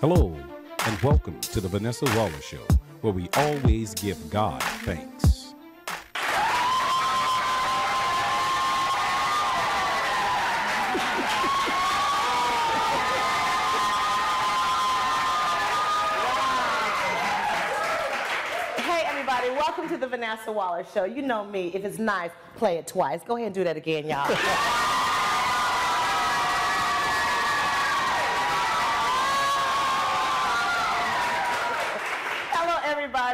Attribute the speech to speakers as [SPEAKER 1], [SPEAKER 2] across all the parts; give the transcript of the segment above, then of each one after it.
[SPEAKER 1] Hello, and welcome to the Vanessa Waller Show, where we always give God thanks.
[SPEAKER 2] Hey everybody, welcome to the Vanessa Waller Show. You know me, if it's nice, play it twice. Go ahead and do that again, y'all.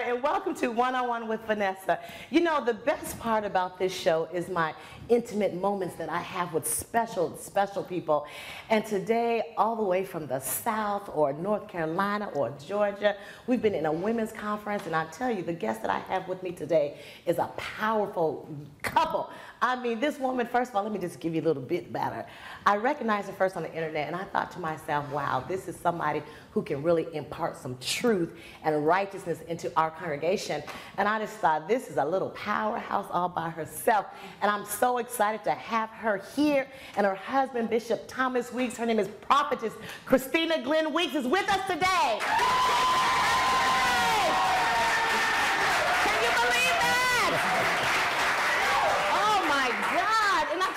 [SPEAKER 2] And welcome to One-on-One with Vanessa. You know, the best part about this show is my intimate moments that I have with special people. And today, all the way from the South or North Carolina or Georgia, we've been in a women's conference, and I tell you, the guest that I have with me today is a powerful couple. I mean, this woman, first of all, let me just give you a little bit about her. I recognized her first on the internet, and I thought to myself, wow, this is somebody who can really impart some truth and righteousness into our congregation. And I just thought, this is a little powerhouse all by herself. And I'm so excited to have her here. And her husband, Bishop Thomas Weeks, her name is Prophetess Christina Glenn Weeks, is with us today. Can you believe that?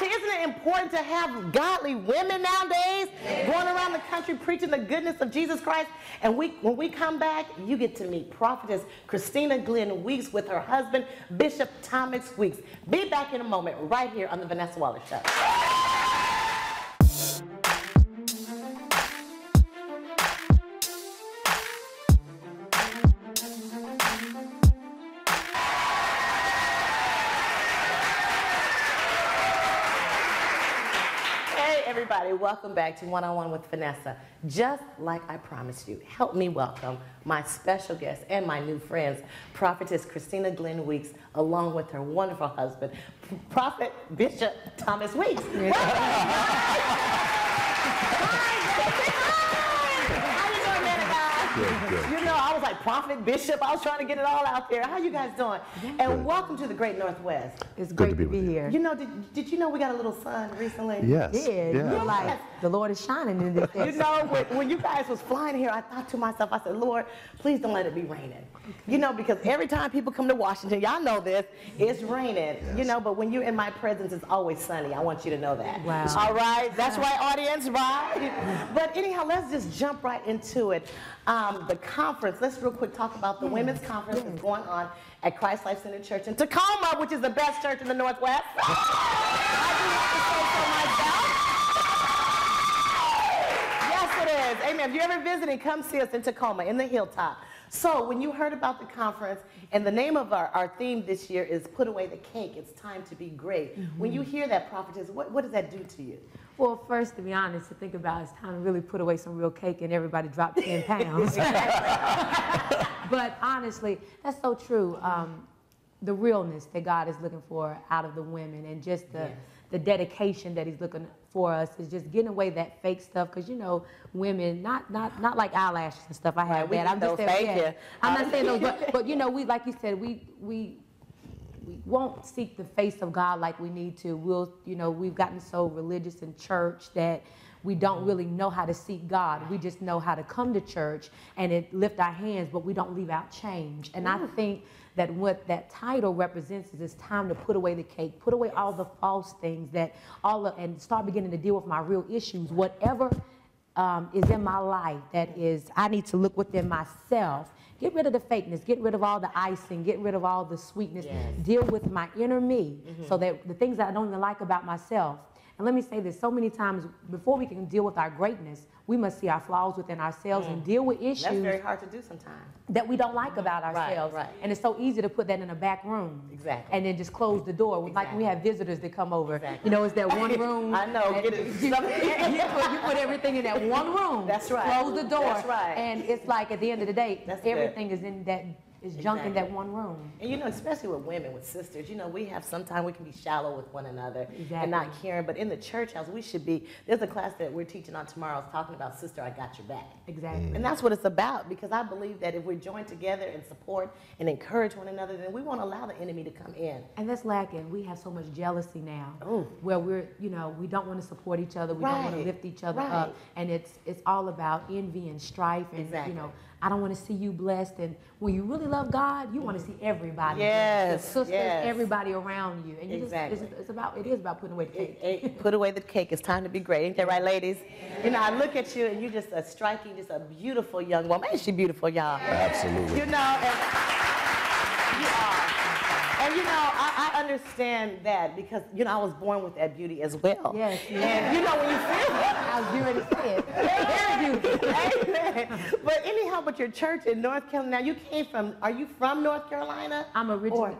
[SPEAKER 2] Isn't it important to have godly women nowadays going around the country preaching the goodness of Jesus Christ? And when we come back, you get to meet Prophetess Christina Glenn Weeks with her husband, Bishop Thomas Weeks. Be back in a moment right here on the Vanessa Waller Show. Everybody, welcome back to One-on-One with Vanessa. Just like I promised you, help me welcome my special guest and my new friends, Prophetess Christina Glenn Weeks, along with her wonderful husband, Prophet Bishop Thomas Weeks. Yeah. Good. You know, I was like Prophet, Bishop. I was trying to get it all out there. How you guys doing? And welcome to the Great Northwest.
[SPEAKER 3] It's great to be here.
[SPEAKER 2] You know, did you know we got a little sun recently?
[SPEAKER 3] Yes.
[SPEAKER 2] Yeah.
[SPEAKER 3] You're
[SPEAKER 2] like,
[SPEAKER 3] the Lord is shining in this.
[SPEAKER 2] You know, when you guys was flying here, I thought to myself, I said, Lord, please don't let it be raining. You know, because every time people come to Washington, y'all know this, it's raining. Yes. You know, but when you're in my presence, it's always sunny. I want you to know that.
[SPEAKER 3] Wow.
[SPEAKER 2] All right? That's right, audience, right? But anyhow, let's just jump right into it. The conference, let's real quick talk about the women's conference that's going on at Christ Life Center Church in Tacoma, which is the best church in the Northwest. I do have to say so myself. Yes, it is. Amen. If you're ever visiting, come see us in Tacoma, in the Hilltop. So when you heard about the conference, and the name of our theme this year is Put Away the Cake, It's Time to Be Great. When you hear that, Prophetess, what does that do to you?
[SPEAKER 3] Well, first, to be honest, to think about it's time to really put away some real cake and everybody drop 10 pounds. But honestly, that's so true. The realness that God is looking for out of the women, and just the dedication that He's looking for us is just getting away that fake stuff. Because, you know, women, not like eyelashes and stuff. I have that. I'm just saying, I'm not saying those, but you know, we, like you said, we won't seek the face of God like we need to. You know, we've gotten so religious in church that we don't really know how to seek God. We just know how to come to church and lift our hands, but we don't leave out change. And I think that what that title represents is it's time to put away the cake, put away all the false things, and start beginning to deal with my real issues. Whatever is in my life that is, I need to look within myself. Get rid of the fakeness, get rid of all the icing, get rid of all the sweetness, deal with my inner me, so that the things that I don't even like about myself. And let me say this, so many times, before we can deal with our greatness, we must see our flaws within ourselves and deal with issues.
[SPEAKER 2] That's very hard to do sometimes.
[SPEAKER 3] That we don't like about ourselves.
[SPEAKER 2] Right.
[SPEAKER 3] And it's so easy to put that in a back room.
[SPEAKER 2] Exactly.
[SPEAKER 3] And then just close the door. Like when we have visitors that come over. You know, it's that one room.
[SPEAKER 2] I know.
[SPEAKER 3] You put everything in that one room.
[SPEAKER 2] That's right.
[SPEAKER 3] Close the door.
[SPEAKER 2] That's right.
[SPEAKER 3] And it's like at the end of the day, everything is in that is junk in that one room.
[SPEAKER 2] And you know, especially with women, with sisters, you know, we have sometimes we can be shallow with one another and not caring. But in the church house, we should be. There's a class that we're teaching on tomorrow talking about sister, I got your back.
[SPEAKER 3] Exactly.
[SPEAKER 2] And that's what it's about, because I believe that if we're joined together and support and encourage one another, then we won't allow the enemy to come in.
[SPEAKER 3] And that's lacking. We have so much jealousy now,
[SPEAKER 2] Ooh.
[SPEAKER 3] where we're, you know, we don't want to support each other, we don't want to lift each other up, and it's all about envy and strife, and you know, I don't want to see you blessed. And when you really love God, you want to see everybody blessed. Your sisters, everybody around you. And you just, it is about putting away the cake.
[SPEAKER 2] Put away the cake. It's time to be great. Ain't that right, ladies? You know, I look at you and you're just a striking, just a beautiful young woman. Ain't she beautiful, y'all?
[SPEAKER 4] Absolutely.
[SPEAKER 2] You know, and you are. And you know, I understand that because, you know, I was born with that beauty as well.
[SPEAKER 3] Yes.
[SPEAKER 2] And you know, when you feel it,
[SPEAKER 3] I was ready to say it. Very beautiful.
[SPEAKER 2] Amen. But anyhow, but your church in North Carolina, now you came from, are you from North Carolina?
[SPEAKER 3] I'm originally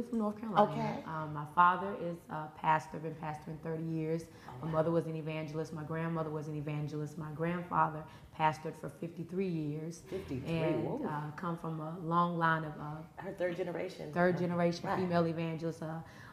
[SPEAKER 3] from North Carolina.
[SPEAKER 2] Okay.
[SPEAKER 3] My father is a pastor, been pastoring 30 years. My mother was an evangelist. My grandmother was an evangelist. My grandfather pastored for 53 years. 53, and come from a long line of
[SPEAKER 2] her third generation
[SPEAKER 3] female evangelist.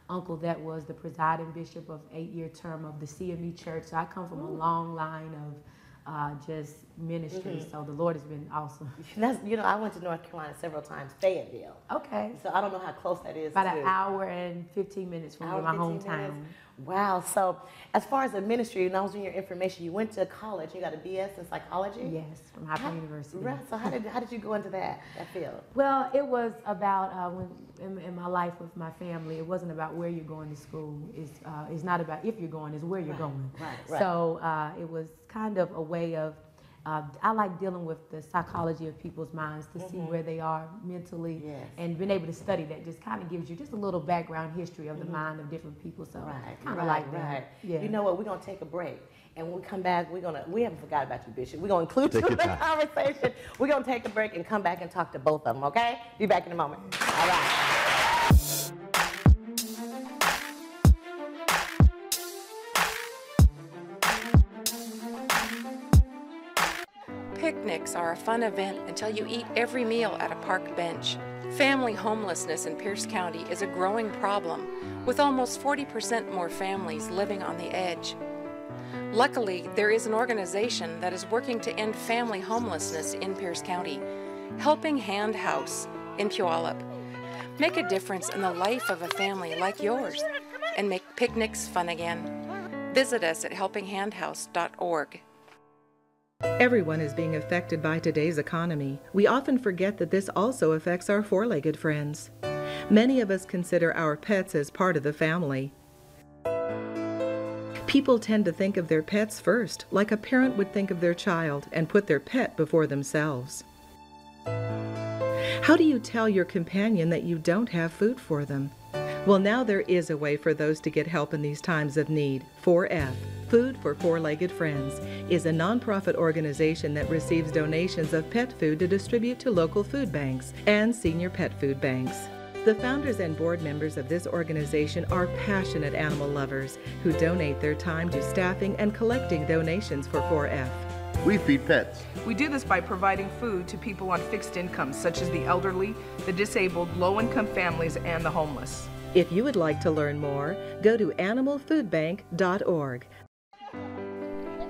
[SPEAKER 3] Uncle that was the presiding bishop of 8-year term of the CME Church. So I come from a long line of just ministry. So the Lord has been awesome.
[SPEAKER 2] That's, you know, I went to North Carolina several times, Fayetteville.
[SPEAKER 3] Okay.
[SPEAKER 2] So I don't know how close that is.
[SPEAKER 3] About an hour and 15 minutes from my hometown.
[SPEAKER 2] Wow. So as far as the ministry, and I was in your information, you went to college. You got a BS in psychology?
[SPEAKER 3] Yes, from Hopper University.
[SPEAKER 2] Right. So how did you go into that field?
[SPEAKER 3] Well, it was about in my life with my family. It wasn't about where you're going to school. It's not about if you're going. It's where you're going. Right. So it was kind of a way of. I like dealing with the psychology of people's minds to see where they are mentally, and being able to study that just kind of gives you just a little background history of the mind of different people. So kind of like that. Yeah.
[SPEAKER 2] You know what? We're gonna take a break, and when we come back, we haven't forgot about you, Bishop. We're gonna include you in the conversation. We're gonna take a break and come back and talk to both of them. Okay? Be back in a moment. All right.
[SPEAKER 5] Picnics are a fun event until you eat every meal at a park bench. Family homelessness in Pierce County is a growing problem, with almost 40% more families living on the edge. Luckily, there is an organization that is working to end family homelessness in Pierce County, Helping Hand House in Puyallup. Make a difference in the life of a family like yours and make picnics fun again. Visit us at helpinghandhouse.org.
[SPEAKER 6] Everyone is being affected by today's economy. We often forget that this also affects our four-legged friends. Many of us consider our pets as part of the family. People tend to think of their pets first, like a parent would think of their child, and put their pet before themselves. How do you tell your companion that you don't have food for them? Well, now there is a way for those to get help in these times of need. 4F, Food for Four-Legged Friends, is a nonprofit organization that receives donations of pet food to distribute to local food banks and senior pet food banks. The founders and board members of this organization are passionate animal lovers who donate their time to staffing and collecting donations for 4F.
[SPEAKER 7] We feed pets.
[SPEAKER 8] We do this by providing food to people on fixed incomes, such as the elderly, the disabled, low-income families, and the homeless.
[SPEAKER 6] If you would like to learn more, go to animalfoodbank.org.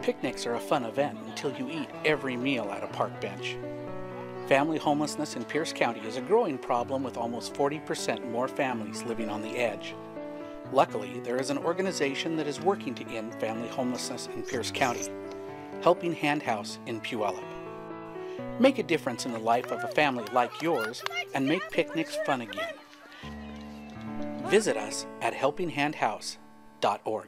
[SPEAKER 9] Picnics are a fun event until you eat every meal at a park bench. Family homelessness in Pierce County is a growing problem, with almost 40% more families living on the edge. Luckily, there is an organization that is working to end family homelessness in Pierce County, Helping Hand House in Puyallup. Make a difference in the life of a family like yours and make picnics fun again. Visit us at helpinghandhouse.org.